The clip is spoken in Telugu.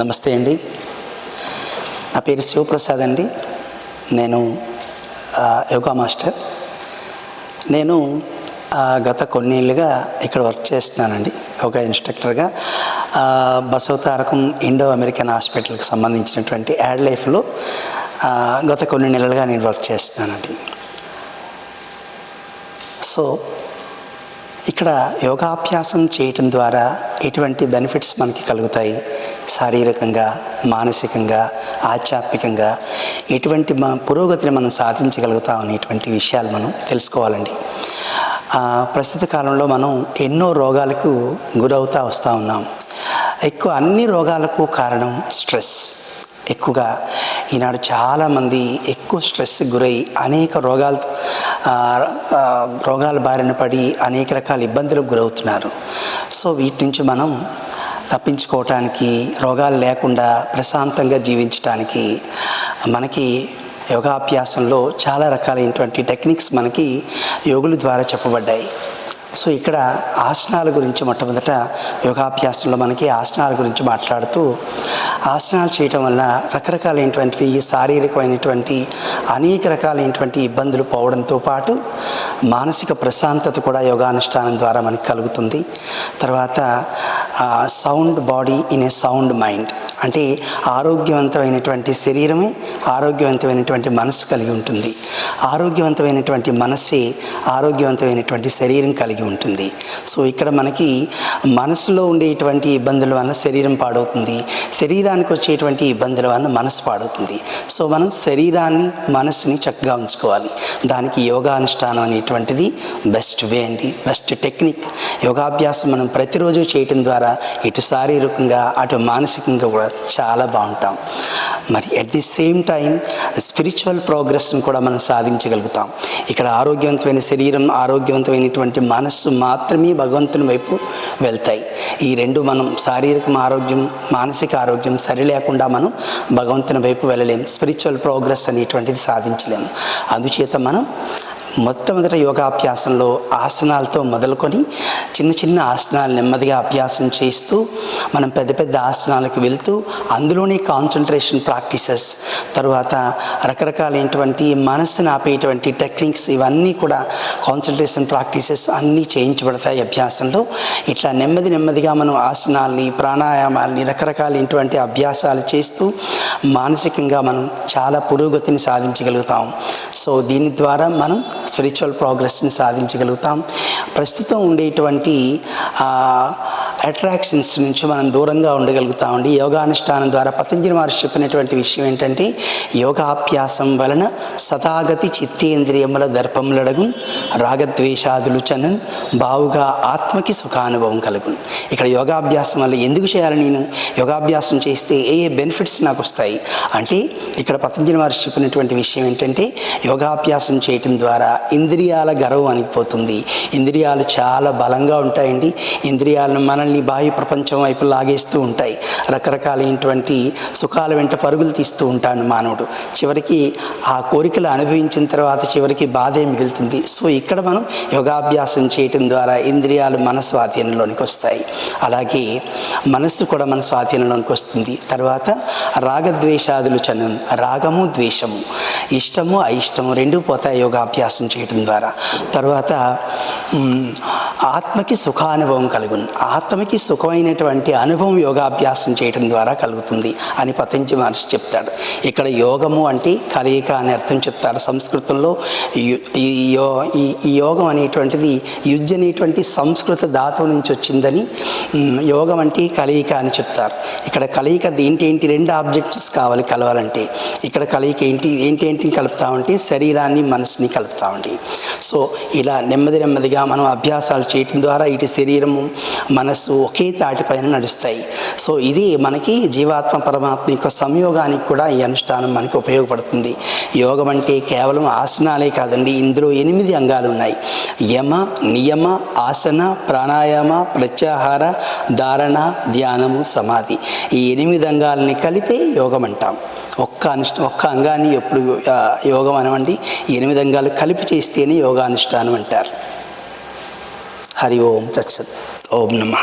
నమస్తే అండి. నా పేరు శివప్రసాద్ అండి. నేను యోగా మాస్టర్. నేను గత కొన్నేళ్ళుగా ఇక్కడ వర్క్ చేస్తున్నానండి యోగా ఇన్స్ట్రక్టర్గా. బసవతారకం ఇండో అమెరికన్ హాస్పిటల్కి సంబంధించినటువంటి యాడ్ లైఫ్లో గత కొన్ని నెలలుగా నేను వర్క్ చేస్తున్నానండి. సో ఇక్కడ యోగాభ్యాసం చేయటం ద్వారా ఎటువంటి బెనిఫిట్స్ మనకి కలుగుతాయి, శారీరకంగా, మానసికంగా, ఆధ్యాత్మికంగా ఎటువంటి పురోగతిని మనం సాధించగలుగుతాం అనేటువంటి విషయాలు మనం తెలుసుకోవాలండి. ప్రస్తుత కాలంలో మనం ఎన్నో రోగాలకు గురవుతూ వస్తూ ఉన్నాం. అన్ని రోగాలకు కారణం స్ట్రెస్. ఎక్కువగా ఈనాడు చాలామంది ఎక్కువ స్ట్రెస్కి గురై అనేక రోగాల బారిన పడి అనేక రకాల ఇబ్బందులకు గురవుతున్నారు. సో వీటి నుంచి మనం తప్పించుకోవటానికి, రోగాలు లేకుండా ప్రశాంతంగా జీవించడానికి మనకి యోగాభ్యాసంలో చాలా రకాలైనటువంటి టెక్నిక్స్ మనకి యోగుల ద్వారా చెప్పబడ్డాయి. సో ఇక్కడ ఆసనాల గురించి మొట్టమొదట యోగాభ్యాసంలో మనకి ఆసనాల గురించి మాట్లాడుతూ, ఆసనాలు చేయటం వల్ల రకరకాలైనటువంటి శారీరకమైనటువంటి అనేక రకాలైనటువంటి ఇబ్బందులు పోవడంతో పాటు మానసిక ప్రశాంతత కూడా యోగానుష్ఠానం ద్వారా మనకు కలుగుతుంది. తర్వాత sound body in a sound mind, అంటే ఆరోగ్యవంతమైనటువంటి శరీరమే ఆరోగ్యవంతమైనటువంటి మనసు కలిగి ఉంటుంది. ఆరోగ్యవంతమైనటువంటి మనస్సే ఆరోగ్యవంతమైనటువంటి శరీరం కలిగి ఉంటుంది. సో ఇక్కడ మనకి మనసులో ఉండేటువంటి ఇబ్బందుల వల్ల శరీరం పాడవుతుంది, శరీరానికి వచ్చేటువంటి ఇబ్బందుల వల్ల మనసు పాడవుతుంది. సో మనం శరీరాన్ని, మనసుని చక్కగా ఉంచుకోవాలి. దానికి యోగానుష్ఠానం అనేటువంటిది బెస్ట్ వే అండి, బెస్ట్ టెక్నిక్. యోగాభ్యాసం మనం ప్రతిరోజు చేయటం ద్వారా ఇటు శారీరకంగా అటు మానసికంగా కూడా చాలా బాగుంటాం. మరి at the same time spiritual ప్రోగ్రెస్ని కూడా మనం సాధించగలుగుతాం. ఇక్కడ ఆరోగ్యవంతమైన శరీరం, ఆరోగ్యవంతమైనటువంటి మనస్సు మాత్రమే భగవంతుని వైపు వెళ్తాయి. ఈ రెండు మనం శారీరక ఆరోగ్యం, మానసిక ఆరోగ్యం సరి లేకుండా మనం భగవంతుని వైపు వెళ్ళలేము. స్పిరిచువల్ ప్రోగ్రెస్ అనేటువంటిది సాధించలేము. అందుచేత మనం మొట్టమొదట యోగాభ్యాసంలో ఆసనాలతో మొదలుకొని చిన్న చిన్న ఆసనాలు నెమ్మదిగా అభ్యాసం చేస్తూ మనం పెద్ద పెద్ద ఆసనాలకు వెళ్తూ అందులోనే కాన్సన్ట్రేషన్ ప్రాక్టీసెస్, తర్వాత రకరకాలైనటువంటి మనస్సును ఆపేటువంటి టెక్నిక్స్, ఇవన్నీ కూడా కాన్సన్ట్రేషన్ ప్రాక్టీసెస్ అన్నీ చేయించబడతాయి అభ్యాసంలో. ఇట్లా నెమ్మదిగా మనం ఆసనాల్ని, ప్రాణాయామాల్ని, రకరకాలైనటువంటి అభ్యాసాలు చేస్తూ మానసికంగా మనం చాలా పురోగతిని సాధించగలుగుతాం. సో దీని ద్వారా మనం స్పిరిచువల్ ప్రోగ్రెస్ని సాధించగలుగుతాం. ప్రస్తుతం ఉండేటువంటి అట్రాక్షన్స్ నుంచి మనం దూరంగా ఉండగలుగుతామండి. యోగానుష్ఠానం ద్వారా పతంజలి మహర్షి చెప్పినటువంటి విషయం ఏంటంటే, యోగాభ్యాసం వలన సతాగతి చిత్తేంద్రియముల దర్పములడగు రాగద్వేషాదులు చనన్ బావుగా ఆత్మకి సుఖానుభవం కలుగును. ఇక్కడ యోగాభ్యాసం వల్ల ఎందుకు చేయాలి, నేను యోగాభ్యాసం చేస్తే ఏ బెనిఫిట్స్ నాకు వస్తాయి అంటే, ఇక్కడ పతంజలి మహర్షి చెప్పినటువంటి విషయం ఏంటంటే, యోగాభ్యాసం చేయటం ద్వారా ఇంద్రియాల గర్వం అణిగిపోతుంది. ఇంద్రియాలు చాలా బలంగా ఉంటాయండి. ఇంద్రియాలను మనల్ని బాహ్య ప్రపంచం వైపు లాగేస్తూ ఉంటాయి. రకరకాలైనటువంటి సుఖాల వెంట పరుగులు తీస్తూ ఉంటాడు మానవుడు. చివరికి ఆ కోరికలు అనుభవించిన తర్వాత చివరికి బాధే మిగులుతుంది. సో ఇక్కడ మనం యోగాభ్యాసం చేయటం ద్వారా ఇంద్రియాలు మన స్వాధీనంలోనికి వస్తాయి. అలాగే మనస్సు కూడా మన స్వాధీనంలోనికి వస్తుంది. తర్వాత రాగద్వేషాదులు చనున్, రాగము ద్వేషము, ఇష్టము అయిష్టము రెండూ పోతాయి యోగాభ్యాసం చేయటం ద్వారా. తర్వాత ఆత్మకి సుఖానుభవం కలుగును. ఆత్మకి సుఖమైనటువంటి అనుభవం యోగాభ్యాసం చేయటం ద్వారా కలుగుతుంది అని పతంజలి మహర్షి చెప్తాడు. ఇక్కడ యోగము అంటే కలయిక అని అర్థం చెప్తారు. సంస్కృతంలో ఈ యోగం అనేటువంటిది యుజ్ అనేటువంటి సంస్కృత ధాతువు నుంచి వచ్చిందని, యోగం అంటే కలయిక అని చెప్తారు. ఇక్కడ కలయిక ఏంటి, రెండు ఆబ్జెక్ట్స్ కావాలి కలవాలంటే. ఇక్కడ కలయిక ఏంటి కలుపుతామంటే శరీరాన్ని, మనసుని కలుపుతామండి. సో ఇలా నెమ్మదిగా మనం అభ్యాసాలు చేయటం ద్వారా ఇటు శరీరము, మనస్సు ఒకే తాటిపైన నడుస్తాయి. సో ఇది మనకి జీవాత్మ పరమాత్మ యొక్క సంయోగానికి కూడా ఈ అనుష్ఠానం మనకి ఉపయోగపడుతుంది. యోగం అంటే కేవలం ఆసనాలే కాదండి, ఇందులో 8 అంగాలు ఉన్నాయి. యమ, నియమ, ఆసన, ప్రాణాయామ, ప్రత్యాహార, ధారణ, ధ్యానము, సమాధి. ఈ 8 అంగాలని కలిపే యోగం అంటాం. ఒక్క అంగాన్ని ఎప్పుడు యోగం అనవండి, 8 అంగాలు కలిపి చేస్తేనే యోగానుష్ఠానం అంటారు. హరి ఓం తత్సత్. ఓం నమః.